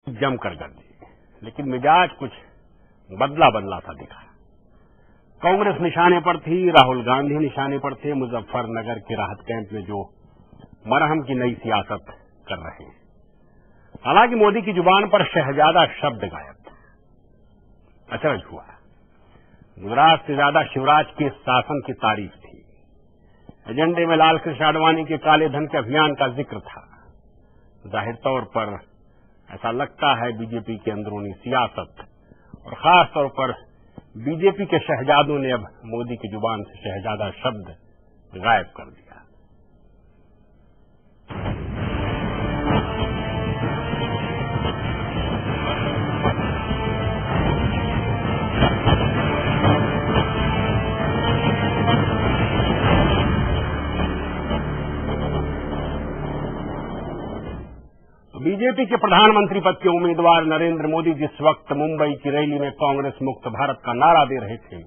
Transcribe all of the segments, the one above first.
जमकर गरजी, लेकिन मिजाज कुछ बदला बदला सा दिखा। कांग्रेस निशाने पर थी, राहुल गांधी निशाने पर थे, मुजफ्फरनगर के राहत कैंप में जो मरहम की नई सियासत कर रहे हैं। हालांकि मोदी की जुबान पर शहजादा शब्द गायब था। अचरज हुआ, गुजरात से ज्यादा शिवराज के शासन की तारीफ थी। एजेंडे में लालकृष्ण आडवाणी के काले धन के अभियान का जिक्र था। जाहिर तौर पर ऐसा लगता है बीजेपी की अंदरूनी सियासत और खास तौर पर बीजेपी के शहजादों ने अब मोदी की जुबान से शहजादा शब्द गायब कर दिया। बीजेपी के प्रधानमंत्री पद के उम्मीदवार नरेंद्र मोदी जिस वक्त मुंबई की रैली में कांग्रेस मुक्त भारत का नारा दे रहे थे,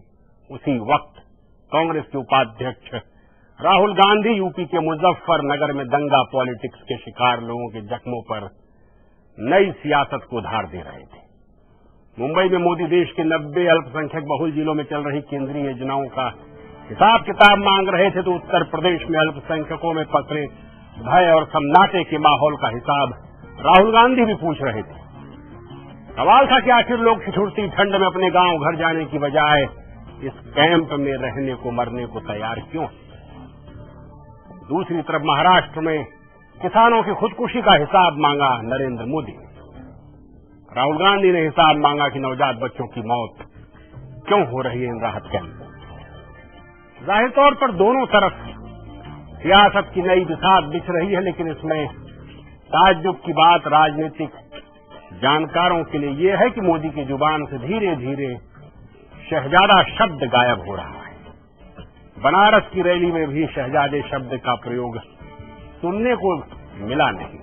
उसी वक्त कांग्रेस के उपाध्यक्ष राहुल गांधी यूपी के मुजफ्फरनगर में दंगा पॉलिटिक्स के शिकार लोगों के जख्मों पर नई सियासत को धार दे रहे थे। मुंबई में मोदी देश के 90 अल्पसंख्यक बहुल जिलों में चल रही केंद्रीय योजनाओं का हिसाब किताब मांग रहे थे, तो उत्तर प्रदेश में अल्पसंख्यकों में पकड़े भय और सन्नाटे के माहौल का हिसाब राहुल गांधी भी पूछ रहे थे। सवाल था कि आखिर लोग ठिठुरती ठंड में अपने गांव घर जाने की बजाय इस कैंप में रहने को मरने को तैयार क्यों? दूसरी तरफ महाराष्ट्र में किसानों की खुदकुशी का हिसाब मांगा नरेंद्र मोदी ने। राहुल गांधी ने हिसाब मांगा कि नवजात बच्चों की मौत क्यों हो रही है इन राहत कैंपों में। जाहिर तौर पर दोनों तरफ सियासत की नई बिसात बिछ रही है, लेकिन इसमें ताज्जुब की बात राजनीतिक जानकारों के लिए यह है कि मोदी की जुबान से धीरे धीरे शहजादा शब्द गायब हो रहा है। बनारस की रैली में भी शहजादे शब्द का प्रयोग सुनने को मिला नहीं,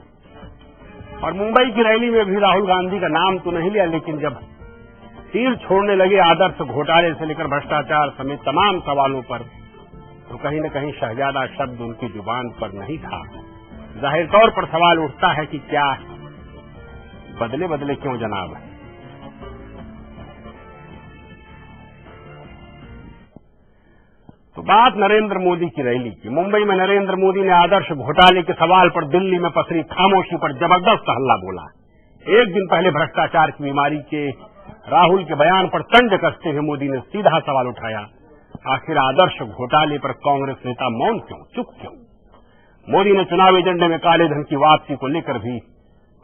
और मुंबई की रैली में भी राहुल गांधी का नाम तो नहीं लिया, लेकिन जब तीर छोड़ने लगे आदर्श घोटाले से लेकर भ्रष्टाचार समेत तमाम सवालों पर, तो कहीं न कहीं शहजादा शब्द उनकी जुबान पर नहीं था। जाहिर तौर पर सवाल उठता है कि क्या बदले बदले क्यों जनाब? तो बात नरेंद्र मोदी की रैली की। मुंबई में नरेंद्र मोदी ने आदर्श घोटाले के सवाल पर दिल्ली में पसरी खामोशी पर जबरदस्त हल्ला बोला। एक दिन पहले भ्रष्टाचार की बीमारी के राहुल के बयान पर तंज कसते हुए मोदी ने सीधा सवाल उठाया, आखिर आदर्श घोटाले पर कांग्रेस नेता मौन क्यों, चुप क्यों? मोदी ने चुनाव एजेंडे में काले धन की वापसी को लेकर भी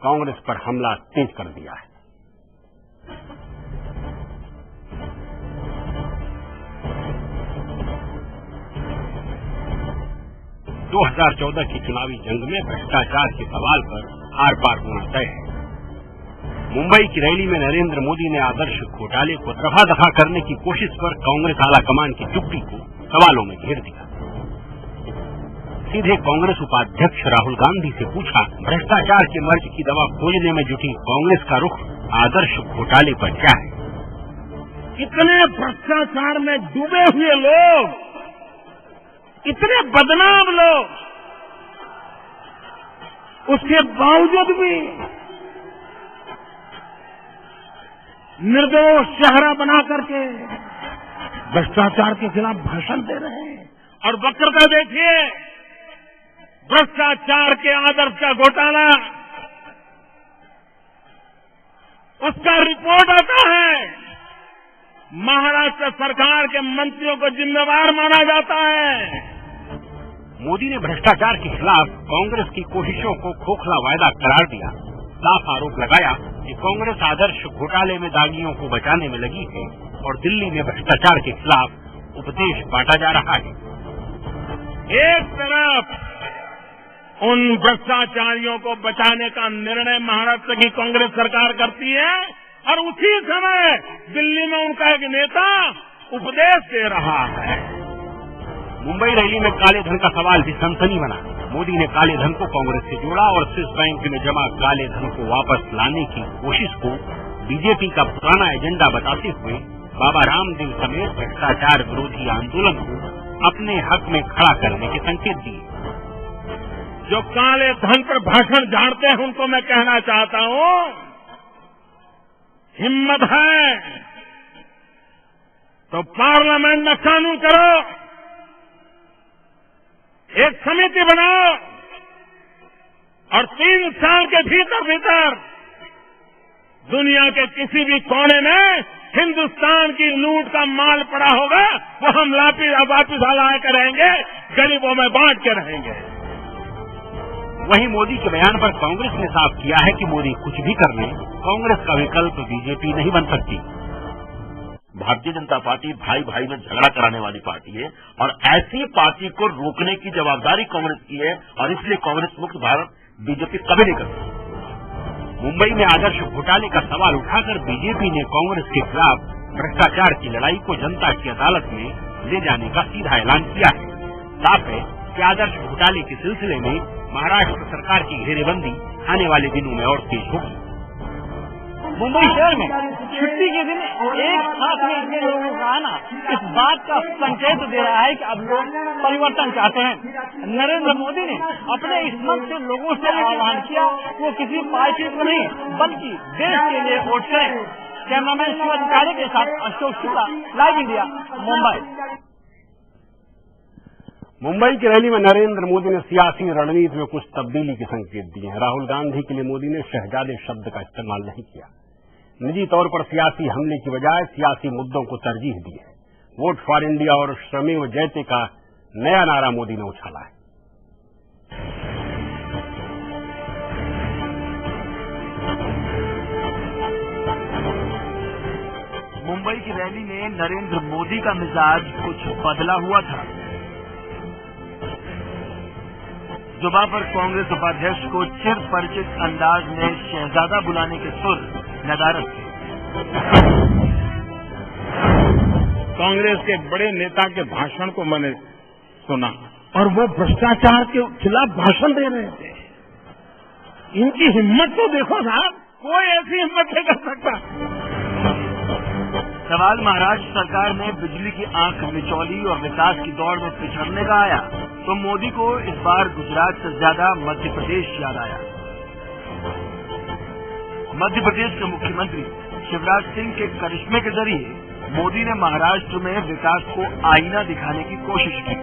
कांग्रेस पर हमला तेज कर दिया है। – 2014 की चुनावी जंग में भ्रष्टाचार के सवाल पर आर पार होना तय है। मुंबई की रैली में नरेंद्र मोदी ने आदर्श घोटाले को दफा दफा करने की कोशिश पर कांग्रेस आलाकमान की चुप्पी को सवालों में घेर दिया। सीधे कांग्रेस उपाध्यक्ष राहुल गांधी से पूछा, भ्रष्टाचार के मर्ज की दवा खोजने में जुटी कांग्रेस का रुख आदर्श घोटाले पर क्या है? इतने भ्रष्टाचार में डूबे हुए लोग, इतने बदनाम लोग, उसके बावजूद भी निर्दोष चेहरा बना करके भ्रष्टाचार के खिलाफ भाषण दे रहे हैं। और वक्रता देखिए, भ्रष्टाचार के आदर्श का घोटाला, उसका रिपोर्ट आता है, महाराष्ट्र सरकार के मंत्रियों को जिम्मेवार माना जाता है। मोदी ने भ्रष्टाचार के खिलाफ कांग्रेस की कोशिशों को खोखला वायदा करार दिया। साफ आरोप लगाया कि कांग्रेस आदर्श घोटाले में दागियों को बचाने में लगी है और दिल्ली में भ्रष्टाचार के खिलाफ उपदेश बांटा जा रहा है। एक तरफ उन भ्रष्टाचारियों को बचाने का निर्णय महाराष्ट्र की कांग्रेस सरकार करती है, और उसी समय दिल्ली में उनका एक नेता उपदेश दे रहा है। मुंबई रैली में काले धन का सवाल भी सनसनी बना। मोदी ने काले धन को कांग्रेस से जोड़ा और स्विस बैंक में जमा काले धन को वापस लाने की कोशिश को बीजेपी का पुराना एजेंडा बताते हुए बाबा रामदेव समेत भ्रष्टाचार विरोधी आंदोलन को अपने हक में खड़ा करने के संकेत दिए। जो काले धन पर भाषण झाड़ते हैं उनको मैं कहना चाहता हूं, हिम्मत है तो पार्लियामेंट में कानून करो, एक समिति बनाओ और 3 साल के भीतर दुनिया के किसी भी कोने में हिंदुस्तान की लूट का माल पड़ा होगा वो हम वापिस लाए करेंगे, गरीबों में बांट के रहेंगे। वहीं मोदी के बयान पर कांग्रेस ने साफ किया है कि मोदी कुछ भी कर ले, कांग्रेस का विकल्प बीजेपी नहीं बन सकती। भारतीय जनता पार्टी भाई भाई में झगड़ा कराने वाली पार्टी है और ऐसी पार्टी को रोकने की जवाबदारी कांग्रेस की है और इसलिए कांग्रेस मुक्त भारत बीजेपी कभी नहीं कर सकती। मुंबई में आदर्श घोटाले का सवाल उठाकर बीजेपी ने कांग्रेस के खिलाफ भ्रष्टाचार की लड़ाई को जनता की अदालत में ले जाने का सीधा ऐलान किया है। साफ है कि आदर्श घोटाले के सिलसिले में महाराष्ट्र सरकार की घेरेबंदी आने वाले दिनों में और तेज होगी। मुंबई शहर में छुट्टी के दिन एक साथ में इतने लोगों का आना इस बात का संकेत दे रहा है कि अब लोग परिवर्तन चाहते हैं। नरेंद्र मोदी ने अपने इस मंच से लोगों से आह्वान किया वो किसी पार्टी को नहीं बल्कि देश के लिए वोट करें। कैमरामैन शिवाजी के साथ अशोक शुक्ला, लाइव इंडिया, मुंबई। मुंबई की रैली में नरेंद्र मोदी ने सियासी रणनीति में कुछ तब्दीली के संकेत दिए हैं। राहुल गांधी के लिए मोदी ने शहजादे शब्द का इस्तेमाल नहीं किया। निजी तौर पर सियासी हमले की बजाय सियासी मुद्दों को तरजीह दी है। वोट फॉर इंडिया और श्रमेव जयते का नया नारा मोदी ने उछाला है। मुंबई की रैली में नरेंद्र मोदी का मिजाज कुछ बदला हुआ था। जुबा पर कांग्रेस उपाध्यक्ष को चिर परिचित अंदाज में शहजादा बुलाने के सुर नदारद थे। कांग्रेस के बड़े नेता के भाषण को मैंने सुना और वो भ्रष्टाचार के खिलाफ भाषण दे रहे थे। इनकी हिम्मत तो देखो साहब, कोई ऐसी हिम्मत नहीं कर सकता। सवाल महाराष्ट्र सरकार ने बिजली की आंख मिचौली और विकास की दौड़ में पिछड़ने का आया तो मोदी को इस बार गुजरात से ज्यादा मध्य प्रदेश याद आया। मध्य प्रदेश के मुख्यमंत्री शिवराज सिंह के करिश्मे के जरिए मोदी ने महाराष्ट्र में विकास को आईना दिखाने की कोशिश की।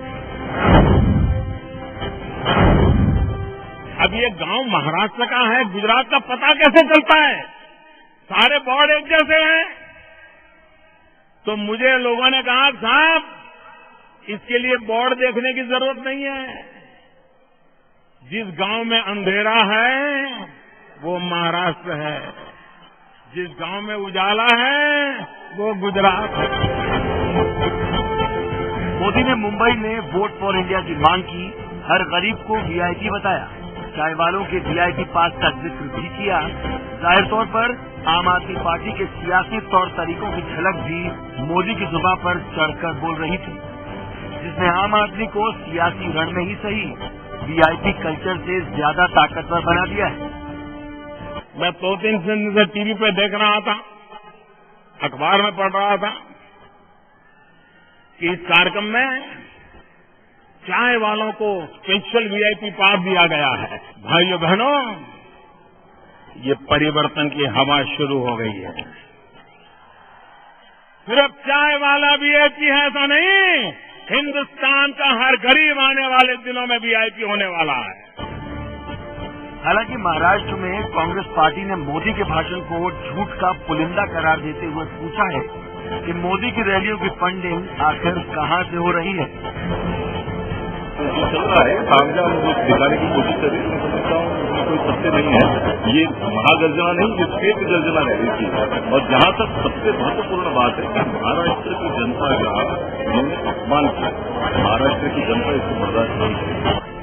अब ये गांव महाराष्ट्र का है, गुजरात का पता कैसे चलता है? सारे बोर्ड एक जैसे हैं। तो मुझे लोगों ने कहा साहब इसके लिए बोर्ड देखने की जरूरत नहीं है। जिस गांव में अंधेरा है वो महाराष्ट्र है, जिस गांव में उजाला है वो गुजरात है। मोदी ने मुंबई में वोट फॉर इंडिया की मांग की, हर गरीब को वीआईपी बताया, चाय वालों के वीआईपी पास का जिक्र भी किया। जाहिर तौर पर आम आदमी पार्टी के सियासी तौर तरीकों की झलक भी मोदी की जुबान पर चढ़कर बोल रही थी, जिसने आम आदमी को सियासी रण में ही सही वीआईपी कल्चर से ज्यादा ताकतवर बना दिया है। मैं 2-3 दिन से टीवी पे देख रहा था, अखबार में पढ़ रहा था कि इस कार्यक्रम में चाय वालों को स्पेशल वीआईपी पास दिया गया है। भाइयों बहनों, ये परिवर्तन की हवा शुरू हो गई है। सिर्फ चाय वाला वीआईपी है ऐसा नहीं, हिंदुस्तान का हर गरीब आने वाले दिनों में वीआईपी होने वाला है। हालांकि महाराष्ट्र में कांग्रेस पार्टी ने मोदी के भाषण को झूठ का पुलिंदा करार देते हुए पूछा है कि मोदी की रैलियों की फंडिंग आखिर कहां से हो रही है। चल रहा है, कामयाब लोग दिखाने की कोशिश कर रही है। मैं समझता हूँ उसमें कोई सत्य नहीं है। ये महागर्जना नहीं, ये फेक गर्जना है इसकी। और जहाँ तक सबसे महत्वपूर्ण बात है कि महाराष्ट्र की जनता का उन्होंने अपमान किया, महाराष्ट्र की जनता इसको बर्दाश्त नहीं करेगी।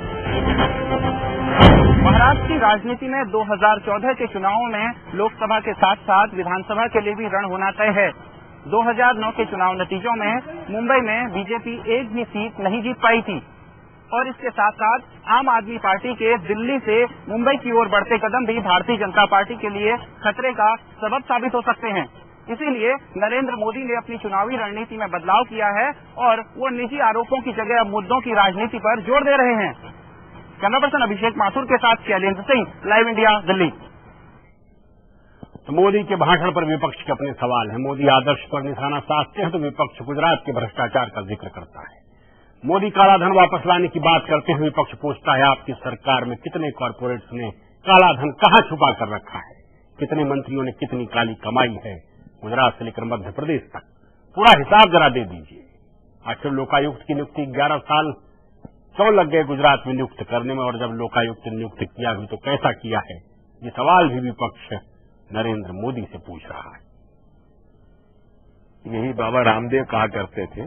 महाराष्ट्र की राजनीति में 2014 के चुनावों में लोकसभा के साथ साथ विधानसभा के लिए भी रण होना तय है। 2009 के चुनाव नतीजों में मुंबई में बीजेपी एक भी सीट नहीं जीत पाई थी और इसके साथ साथ आम आदमी पार्टी के दिल्ली से मुंबई की ओर बढ़ते कदम भी भारतीय जनता पार्टी के लिए खतरे का सबब साबित हो सकते हैं। इसीलिए नरेंद्र मोदी ने अपनी चुनावी रणनीति में बदलाव किया है और वो निजी आरोपों की जगह अब मुद्दों की राजनीति पर जोर दे रहे हैं। कैमरा पर्सन अभिषेक माथुर के साथ शैलेंद्र सिंह, लाइव इंडिया, दिल्ली। तो मोदी के भाषण पर विपक्ष के अपने सवाल हैं। मोदी आदर्श पर निशाना साधते हैं तो विपक्ष गुजरात के भ्रष्टाचार का जिक्र करता है। मोदी कालाधन वापस लाने की बात करते हैं, विपक्ष पूछता है आपकी सरकार में कितने कॉरपोरेट्स ने कालाधन कहां छुपा कर रखा है, कितने मंत्रियों ने कितनी काली कमाई है, गुजरात से लेकर मध्य प्रदेश तक पूरा हिसाब जरा दे दीजिए। आखिर लोकायुक्त की नियुक्ति 11 साल क्यों लग गए गुजरात में नियुक्त करने में, और जब लोकायुक्त ने नियुक्त किया भी तो कैसा किया है, ये सवाल भी विपक्ष नरेंद्र मोदी से पूछ रहा है। यही बाबा रामदेव कहा करते थे,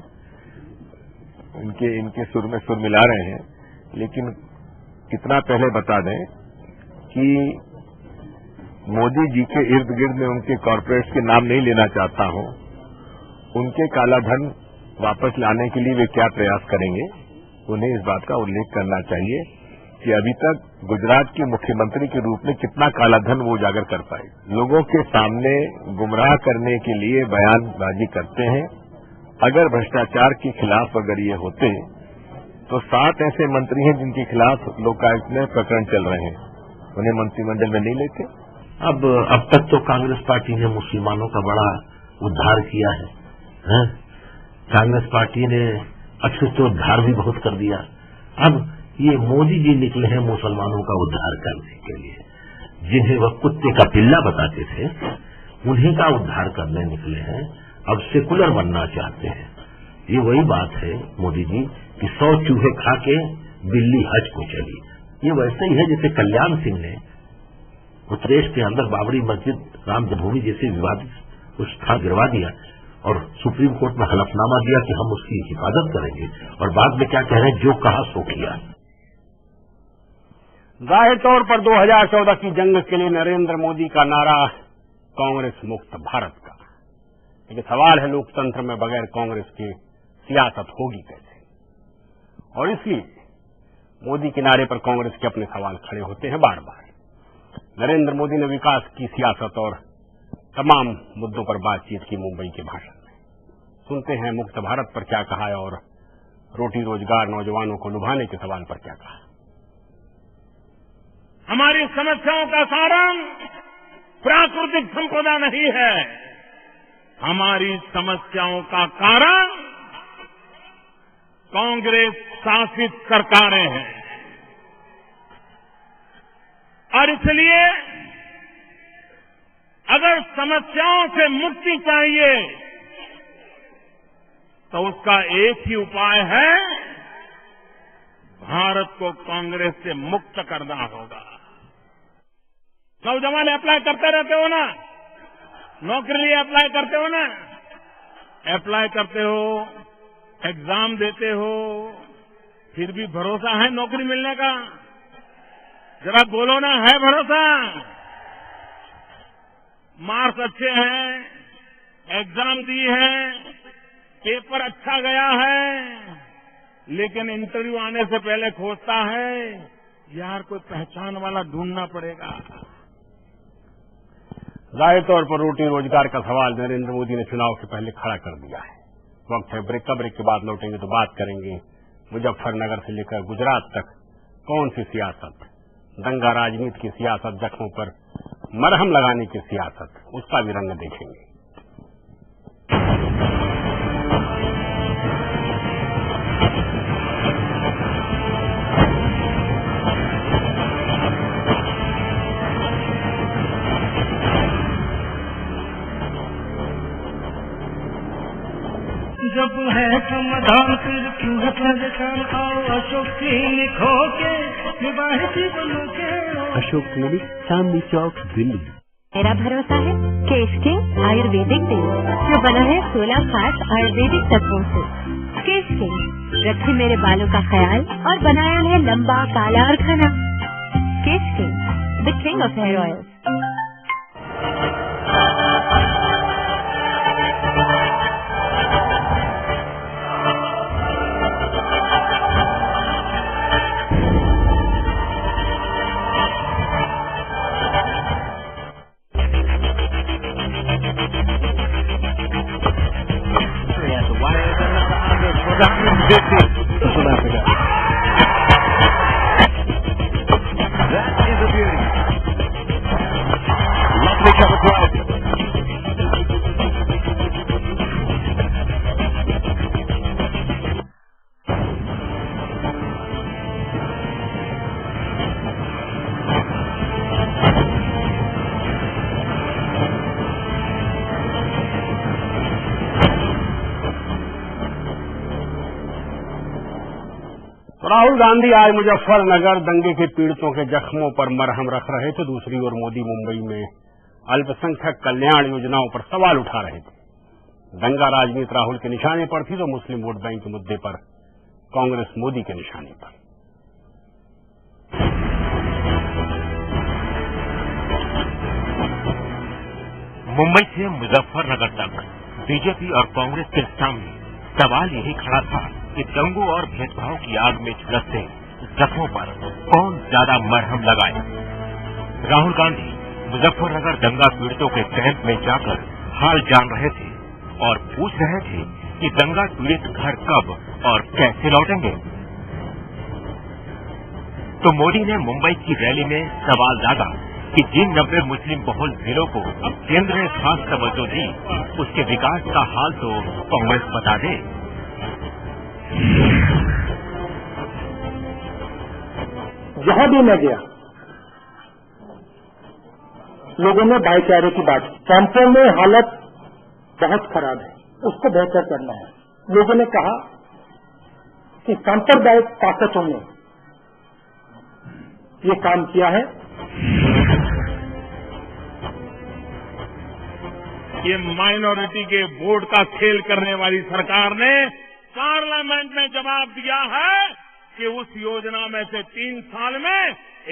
इनके सुर में सुर मिला रहे हैं। लेकिन कितना पहले बता दें कि मोदी जी के इर्द गिर्द में उनके कॉरपोरेट्स के नाम नहीं लेना चाहता हूं। उनके काला धन वापस लाने के लिए वे क्या प्रयास करेंगे, उन्हें इस बात का उल्लेख करना चाहिए कि अभी तक गुजरात के मुख्यमंत्री के रूप में कितना काला धन वो उजागर कर पाए। लोगों के सामने गुमराह करने के लिए बयानबाजी करते हैं। अगर भ्रष्टाचार के खिलाफ अगर ये होते तो 7 ऐसे मंत्री हैं जिनके खिलाफ लोकायुक्त में प्रकरण चल रहे हैं, उन्हें मंत्रिमंडल में नहीं लेते। अब तक तो कांग्रेस पार्टी ने मुसलमानों का बड़ा उद्धार किया है, कांग्रेस पार्टी ने अक्षरोद्धार भी बहुत कर दिया। अब ये मोदी जी निकले हैं मुसलमानों का उद्धार करने के लिए, जिन्हें वह कुत्ते का पिल्ला बताते थे उन्हीं का उद्धार करने निकले हैं। अब सेकुलर बनना चाहते हैं। ये वही बात है मोदी जी कि 100 चूहे खा के बिल्ली हज को चली। ये वैसे ही है जैसे कल्याण सिंह ने उत्तर प्रदेश के अंदर बाबरी मस्जिद, राम जन्मभूमि जैसे विवादित उस स्थान गिरवा दिया और सुप्रीम कोर्ट में हलफनामा दिया कि हम उसकी हिफाजत करेंगे, और बाद में क्या कह रहे हैं, जो कहा सो किया। जाहिर तौर पर 2014 की जंग के लिए नरेंद्र मोदी का नारा कांग्रेस मुक्त भारत का, लेकिन सवाल है लोकतंत्र में बगैर कांग्रेस के सियासत होगी कैसे, और इसलिए मोदी के नारे पर कांग्रेस के अपने सवाल खड़े होते हैं बार बार। नरेंद्र मोदी ने विकास की सियासत और तमाम मुद्दों पर बातचीत की मुंबई के भाषण में। सुनते हैं मुक्त भारत पर क्या कहा है और रोटी रोजगार नौजवानों को लुभाने के सवाल पर क्या कहा। हमारी समस्याओं का कारण प्राकृतिक संपदा नहीं है, हमारी समस्याओं का कारण कांग्रेस शासित सरकारें हैं, और इसलिए अगर समस्याओं से मुक्ति चाहिए तो उसका एक ही उपाय है, भारत को कांग्रेस से मुक्त करना होगा। नौजवान अप्लाई करते रहते हो ना, नौकरी लिए अप्लाई करते हो ना, अप्लाई करते हो, एग्जाम देते हो, फिर भी भरोसा है नौकरी मिलने का? जरा बोलो ना, है भरोसा? मार्क्स अच्छे हैं, एग्जाम दी है, पेपर अच्छा गया है, लेकिन इंटरव्यू आने से पहले खोजता है यार कोई पहचान वाला ढूंढना पड़ेगा। जाहिर तौर पर रोटी रोजगार का सवाल नरेंद्र मोदी ने चुनाव से पहले खड़ा कर दिया है। वक्त है ब्रेक का, ब्रेक के बाद लौटेंगे तो बात करेंगे मुजफ्फरनगर से लेकर गुजरात तक कौन सी सियासत, दंगा राजनीति की सियासत, जख्मों पर मरहम लगाने की सियासत, उसका भी रंग देखेंगे। जब है समाधान फिर क्यों है परेशान, आओ अशोक क्लिनिक होके विवाहित बनों के। अशोक क्लिनिक, चांदनी चौक, दिल्ली। मेरा भरोसा है केश किंग आयुर्वेदिक तेल, जो बना है 16 खास आयुर्वेदिक तत्वों से। केश किंग रखे मेरे बालों का ख्याल और बनाया है लंबा, काला और घना। Kesh king, the king of hair oil. Rahul Gandhi आज मुजफ्फरनगर दंगे के पीड़ितों के जख्मों पर मरहम रख रहे थे। दूसरी ओर मोदी मुंबई में अल्पसंख्यक कल्याण योजनाओं पर सवाल उठा रहे थे। दंगा राजनीति राहुल के निशाने पर थी तो मुस्लिम वोट बैंक के मुद्दे पर कांग्रेस मोदी के निशाने पर। मुंबई से मुजफ्फरनगर तक बीजेपी और कांग्रेस के सामने सवाल यही खड़ा था कि दंगों और भेदभाव की आग में झुलसते जख्मों पर कौन ज्यादा मरहम लगाए। राहुल गांधी मुजफ्फरनगर दंगा पीड़ितों के कैंप में जाकर हाल जान रहे थे और पूछ रहे थे कि दंगा पीड़ित घर कब और कैसे लौटेंगे। तो मोदी ने मुंबई की रैली में सवाल दागा कि जिन 90 मुस्लिम बहुल जिलों को केंद्र ने खास तवज्जो दी, उसके विकास का हाल तो कांग्रेस बता दे। जहां भी मैं गया, लोगों ने भाईचारे की बात की। कैंपों में हालत बहुत खराब है, उसको बेहतर करना है। लोगों ने कहा कि सांप्रदायिक ताकतों ने ये काम किया है। ये माइनॉरिटी के वोट का खेल करने वाली सरकार ने पार्लियामेंट में जवाब दिया है कि उस योजना में से 3 साल में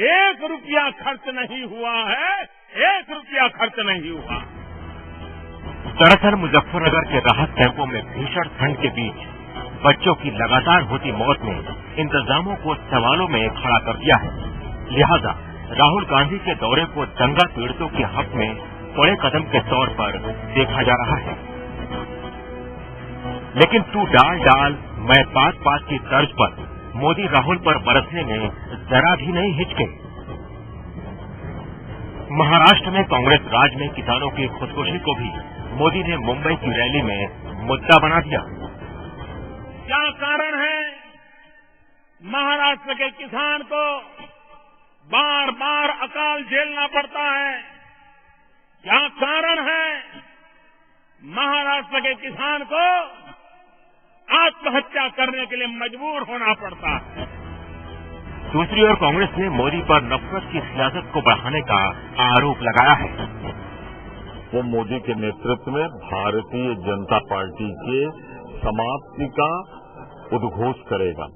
1 रुपया खर्च नहीं हुआ है, 1 रुपया खर्च नहीं हुआ। दरअसल मुजफ्फरनगर के राहत कैंपों में भीषण ठंड के बीच बच्चों की लगातार होती मौत ने इंतजामों को सवालों में खड़ा कर दिया है। लिहाजा राहुल गांधी के दौरे को दंगा पीड़ितों के हक में बड़े कदम के तौर पर देखा जा रहा है। लेकिन तू डाल डाल मैं पात पात की तर्ज पर मोदी राहुल पर बरसने में जरा भी नहीं हिचके। महाराष्ट्र में कांग्रेस राज में किसानों की खुदकुशी को भी मोदी ने मुंबई की रैली में मुद्दा बना दिया। क्या कारण है महाराष्ट्र के किसान को बार बार अकाल झेलना पड़ता है? क्या कारण है महाराष्ट्र के किसान को आत्महत्या करने के लिए मजबूर होना पड़ता है? दूसरी ओर कांग्रेस ने मोदी पर नफरत की सियासत को बढ़ाने का आरोप लगाया है। वो मोदी के नेतृत्व में भारतीय जनता पार्टी के समाप्ति का उद्घोष करेगा।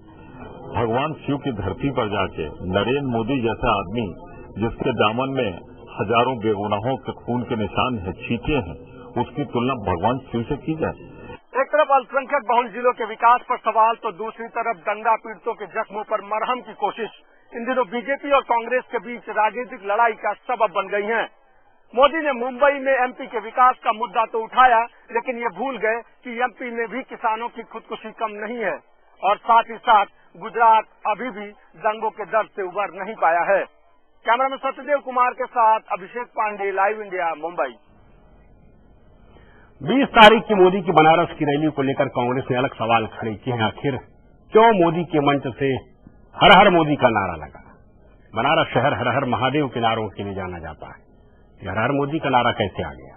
भगवान शिव की धरती पर जाके नरेंद्र मोदी जैसा आदमी जिसके दामन में हजारों बेगुनाहों के खून के निशान है, छींटे हैं, उसकी तुलना भगवान शिव से की जाए। एक तरफ अल्पसंख्यक बहुल जिलों के विकास पर सवाल तो दूसरी तरफ दंगा पीड़ितों के जख्मों पर मरहम की कोशिश इन दिनों बीजेपी और कांग्रेस के बीच राजनीतिक लड़ाई का सबब बन गई है। मोदी ने मुंबई में एमपी के विकास का मुद्दा तो उठाया, लेकिन ये भूल गए कि एमपी में भी किसानों की खुदकुशी कम नहीं है और साथ ही साथ गुजरात अभी भी दंगों के दर्द से उबर नहीं पाया है। कैमरामैन सत्यदेव कुमार के साथ अभिषेक पांडे, लाइव इंडिया, मुंबई। 20 तारीख की मोदी की बनारस की रैली को लेकर कांग्रेस ने अलग सवाल खड़े किए हैं। आखिर क्यों मोदी के मंच से हर हर मोदी का नारा लगा? बनारस शहर हर हर महादेव के नारों के लिए जाना जाता है, हर हर मोदी का नारा कैसे आ गया?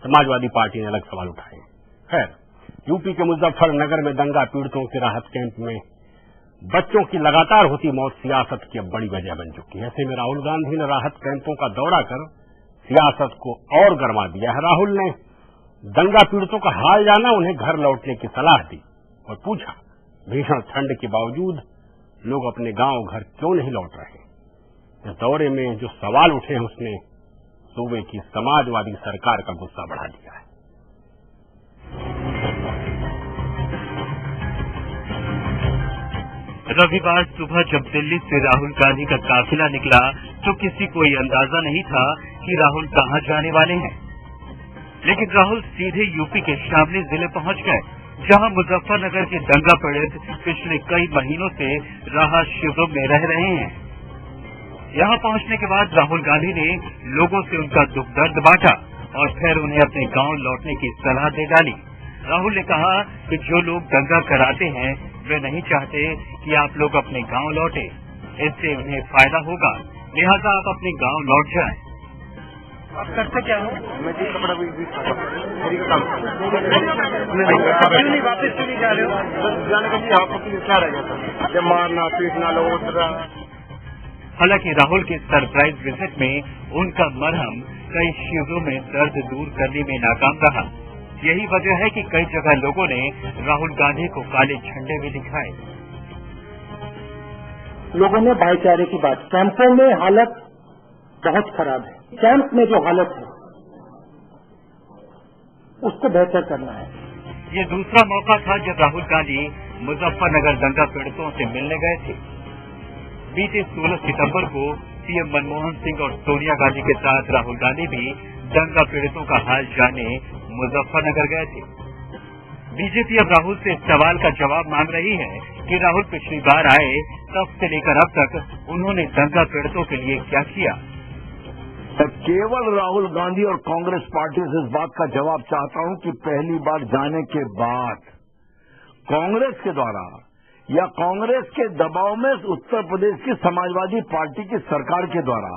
समाजवादी पार्टी ने अलग सवाल उठाए। खैर, यूपी के मुजफ्फरनगर में दंगा पीड़ितों के राहत कैंप में बच्चों की लगातार होती मौत सियासत की अब बड़ी वजह बन चुकी है। ऐसे में राहुल गांधी ने राहत कैंपों का दौरा कर सियासत को और गरमा दिया है। राहुल ने दंगा पीड़ितों का हाल जाना, उन्हें घर लौटने की सलाह दी और पूछा भीषण ठंड के बावजूद लोग अपने गांव घर क्यों नहीं लौट रहे। इस दौरे में जो सवाल उठे हैं उसने सूबे की समाजवादी सरकार का गुस्सा बढ़ा दिया है। रविवार सुबह जब दिल्ली से राहुल गांधी का काफिला निकला तो किसी को ये अंदाजा नहीं था कि राहुल कहां जाने वाले हैं। लेकिन राहुल सीधे यूपी के शामली जिले पहुंच गए, जहां मुजफ्फरनगर के दंगा पीड़ित पिछले कई महीनों से राहत शिविरों में रह रहे हैं। यहां पहुंचने के बाद राहुल गांधी ने लोगों से उनका दुख दर्द बांटा और फिर उन्हें अपने गांव लौटने की सलाह दे डाली। राहुल ने कहा कि जो लोग दंगा कराते हैं वे नहीं चाहते कि आप लोग अपने गांव लौटे, इससे उन्हें फायदा होगा, लिहाजा आप अपने गांव लौट जाएं। आप करते क्या हो? मैं जी कपड़ा भी काम वापस क्यों नहीं जा रहे हो? जाने का भी आपको क्या रहेगा? जब मारना पीटना लोगों को। हालांकि राहुल के सरप्राइज विजिट में उनका मरहम कई चीजों में दर्द दूर करने में नाकाम रहा। यही वजह है कि कई जगह लोगों ने राहुल गांधी को काले झंडे भी दिखाए। लोगों ने भाईचारे की बात, कैंपों में हालत बहुत खराब है, कैंप में जो हालत है उसको बेहतर करना है। ये दूसरा मौका था जब राहुल गांधी मुजफ्फरनगर दंगा पीड़ितों से मिलने गए थे। बीते 16 सितंबर को सीएम मनमोहन सिंह और सोनिया गांधी के साथ राहुल गांधी भी दंगा पीड़ितों का हाल जानने मुजफ्फरनगर गए थे। बीजेपी अब राहुल से इस सवाल का जवाब मांग रही है कि राहुल पिछली बार आए तब से लेकर अब तक उन्होंने दंगा पीड़ितों के लिए क्या किया। केवल राहुल गांधी और कांग्रेस पार्टी से इस बात का जवाब चाहता हूं कि पहली बार जाने के बाद कांग्रेस के द्वारा या कांग्रेस के दबाव में उत्तर प्रदेश की समाजवादी पार्टी की सरकार के द्वारा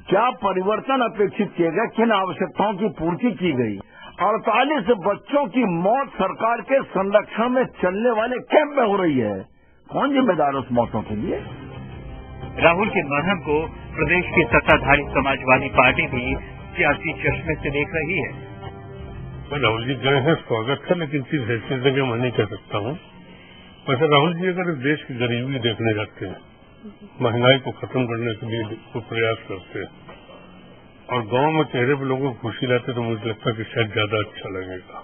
क्या परिवर्तन अपेक्षित किए गए, किन आवश्यकताओं की पूर्ति की गई। 48 बच्चों की मौत सरकार के संरक्षण में चलने वाले कैंप में हो रही है, कौन जिम्मेदार उस मौतों के लिए। राहुल के मरहम को प्रदेश की सत्ताधारी समाजवादी पार्टी भी सियासी चश्मे से देख रही है। राहुल जी गए हैं, स्वागत है, लेकिन किस हैसियत से मैं नहीं कह सकता हूँ। वैसे राहुल जी अगर इस देश की गरीबी देखने जाते हैं, महंगाई को खत्म करने के लिए कोई प्रयास करते हैं और गांव में चेहरे पर लोगों को खुशी लाते तो मुझे लगता है कि शायद ज्यादा अच्छा लगेगा।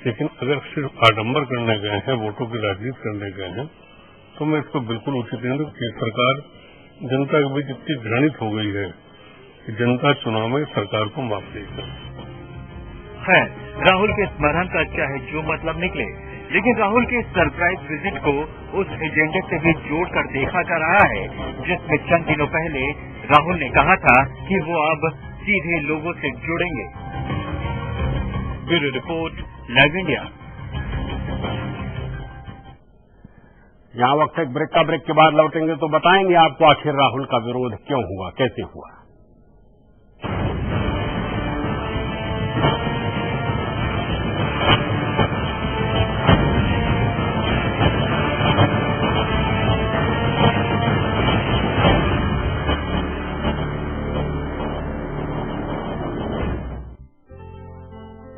लेकिन अगर सिर्फ आडंबर करने गए हैं, वोटों की राजनीति करने गए हैं, तो मैं इसको बिल्कुल उचित नहीं दूं कि सरकार जनता के बीच इतनी घृणित हो गई है कि जनता चुनाव में सरकार को माफ नहीं करती। खैर, राहुल के इस मरहम का चाहे जो मतलब निकले, लेकिन राहुल के सरप्राइज विजिट को उस एजेंडे से भी जोड़कर देखा जा रहा है जिसमें चंद दिनों पहले राहुल ने कहा था कि वो अब सीधे लोगों से जुड़ेंगे। Bureau report, live India. यहाँ वक्त एक ब्रेक के बाद लौटेंगे तो बताएंगे आपको आखिर राहुल का विरोध क्यों हुआ, कैसे हुआ।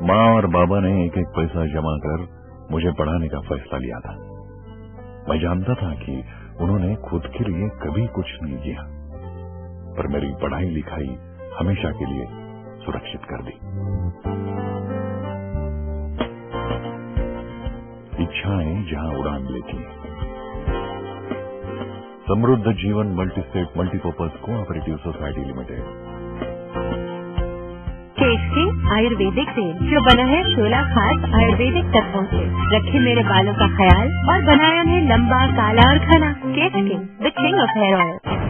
माँ और बाबा ने एक एक पैसा जमा कर मुझे पढ़ाने का फैसला लिया था। मैं जानता था कि उन्होंने खुद के लिए कभी कुछ नहीं किया, पर मेरी पढ़ाई लिखाई हमेशा के लिए सुरक्षित कर दी। इच्छाएं जहां उड़ान लेती हैं। समृद्ध जीवन multistate multipurpose cooperative society limited. Kesh king ayurvedic तेल जो बना है 16 खास आयुर्वेदिक तत्वों से, रखे मेरे बालों का ख्याल और बनाया है लंबा, काला और घना। Kesh king, the king of hair oil.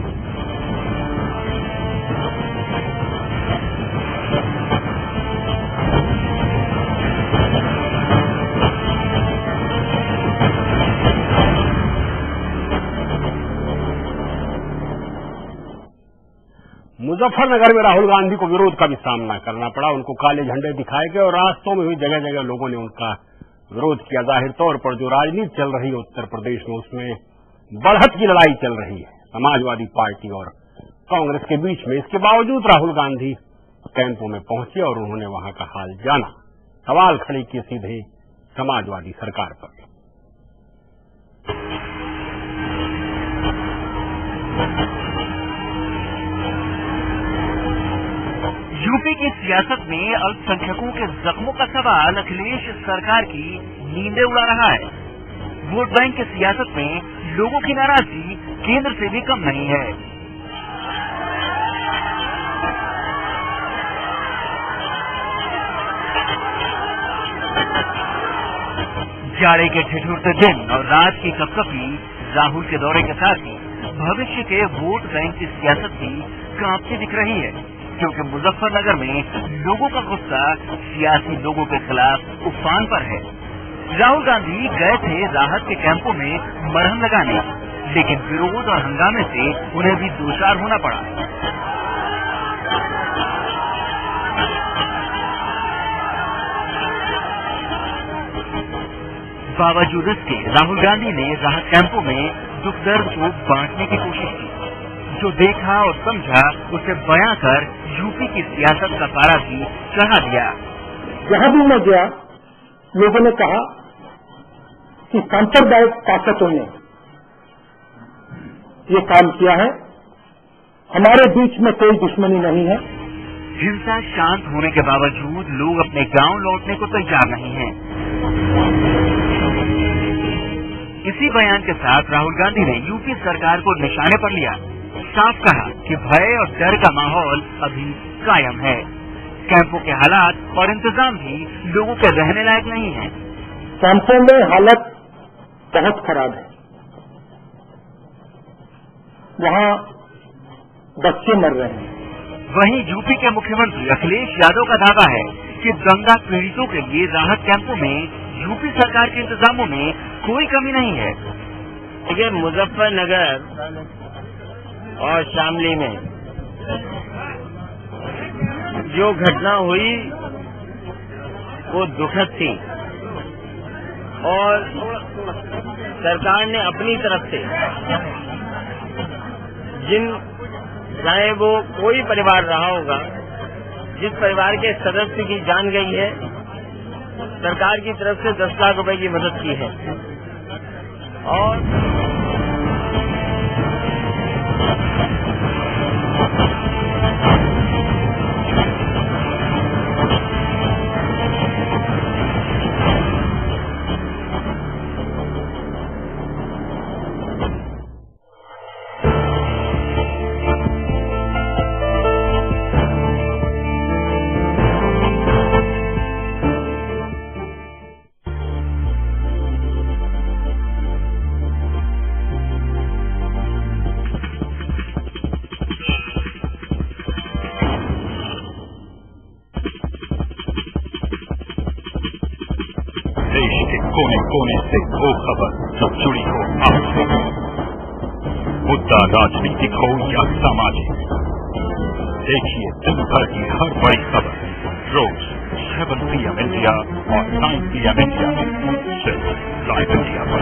Muzaffarnagar में राहुल गांधी को विरोध का भी सामना करना पड़ा। उनको काले झंडे दिखाए गए और रास्तों में हुई जगह जगह लोगों ने उनका विरोध किया। जाहिर तौर पर जो राजनीति चल रही है उत्तर प्रदेश में, उसमें बढ़त की लड़ाई चल रही है समाजवादी पार्टी और कांग्रेस के बीच में। इसके बावजूद राहुल गांधी कैंपों में पहुंचे और उन्होंने वहां का हाल जाना, सवाल खड़े किए सीधे समाजवादी सरकार पर। यूपी की सियासत में अल्पसंख्यकों के जख्मों का सवाल अखिलेश सरकार की नींदें उड़ा रहा है। वोट बैंक की सियासत में लोगों की नाराजगी केंद्र से भी कम नहीं है। जाड़े के ठिठुरते दिन और रात की कपकपी राहुल के दौरे के साथ ही भविष्य के वोट बैंक की सियासत भी कांपती दिख रही है, क्योंकि मुजफ्फरनगर में लोगों का गुस्सा सियासी लोगों के खिलाफ उफान पर है। राहुल गांधी गए थे राहत के कैंपों में मरहम लगाने, लेकिन विरोध और हंगामे से उन्हें भी दो-चार होना पड़ा। बावजूद इसके राहुल गांधी ने राहत कैंपों में दुख दर्द को बांटने की कोशिश की। जो देखा और समझा उसे बयां कर यूपी की सियासत का पारा भी चढ़ा दिया। जहां भी मैं गया लोगों ने कहा कि सांप्रदायिक ताकतों ने ये काम किया है, हमारे बीच में कोई दुश्मनी नहीं है। हिंसा शांत होने के बावजूद लोग अपने गांव लौटने को तैयार नहीं हैं। इसी बयान के साथ राहुल गांधी ने यूपी सरकार को निशाने पर लिया। साफ कहा कि भय और डर का माहौल अभी कायम है। कैंपों के हालात और इंतजाम भी लोगों के रहने लायक नहीं है। कैंपों में हालत बहुत खराब है। वहां बच्चे मर रहे हैं। वहीं यूपी के मुख्यमंत्री अखिलेश यादव का दावा है कि दंगा पीड़ितों के लिए राहत कैंपों में यूपी सरकार के इंतजामों में कोई कमी नहीं है। लेकिन मुजफ्फरनगर और शामली में जो घटना हुई वो दुखद थी और सरकार ने अपनी तरफ से चाहे वो कोई परिवार रहा होगा, जिस परिवार के सदस्य की जान गई है, सरकार की तरफ से 10 लाख रुपए की मदद की है। और देश के कोने कोने से वो खबर जो जुड़ी हो आपसे, मुद्दा राजनीतिक हो या सामाजिक, देखिए दिन भर की हर बड़ी खबर रोज 7 PM इंडिया और 9 PM इंडिया सिर्फ लाइव इंडिया पर।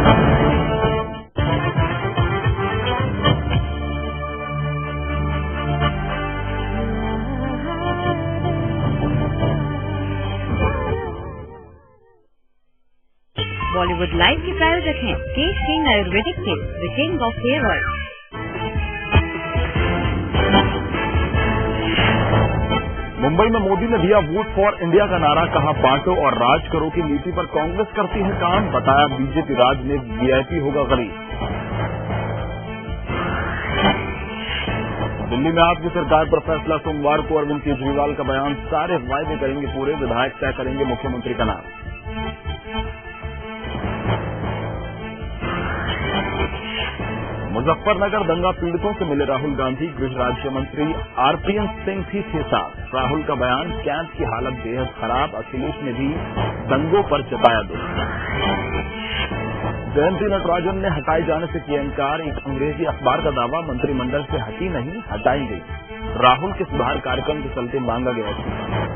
बॉलीवुड लाइव के प्रायोजक हैं केश किंग आयुर्वेदिक तेल, the king of hair oil. Mumbai में मोदी ने दिया वोट फॉर इंडिया का नारा, कहा बांटो और राज करो की नीति पर कांग्रेस करती है काम, बताया बीजेपी राज में वीआईपी होगा गरीब। दिल्ली में आपकी सरकार पर फैसला, सोमवार को अरविंद केजरीवाल का बयान, सारे वायदे करेंगे पूरे, विधायक तय करेंगे मुख्यमंत्री का नाम। मुजफ्फरनगर दंगा पीड़ितों से मिले राहुल गांधी, गृह राज्य मंत्री आरपीएन सिंह भी थे साथ। राहुल का बयान, कैंप की हालत बेहद खराब, अखिलेश ने भी दंगों पर जताया दोष। जयंती नटराजन ने हटाए जाने से किया इनकार, एक अंग्रेजी अखबार का दावा, मंत्रिमंडल से हटी नहीं हटाई गई। राहुल के सुधार कार्यक्रम के चलते मांगा गया इस्तीफा।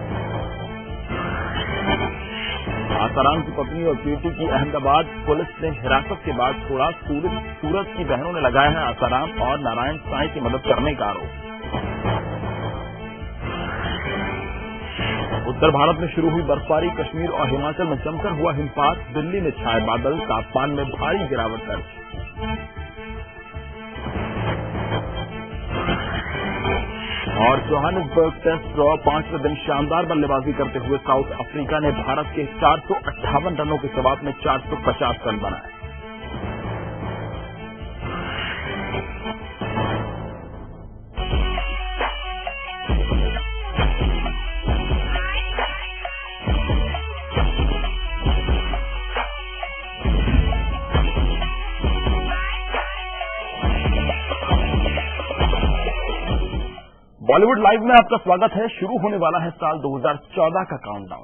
आसाराम की पत्नी और बेटी की अहमदाबाद पुलिस ने हिरासत के बाद छोड़ा, सूरज की बहनों ने लगाया है आसाराम और नारायण साईं की मदद करने का आरोप। उत्तर भारत में शुरू हुई बर्फबारी, कश्मीर और हिमाचल में जमकर हुआ हिमपात, दिल्ली में छाए बादल, तापमान में भारी गिरावट दर्ज। और जोहानिसबर्ग टेस्ट ड्रॉ, 5वें दिन शानदार बल्लेबाजी करते हुए साउथ अफ्रीका ने भारत के 458 रनों के जवाब में 450 रन बनाए। बॉलीवुड लाइव में आपका स्वागत है। शुरू होने वाला है साल 2014 का काउंटडाउन।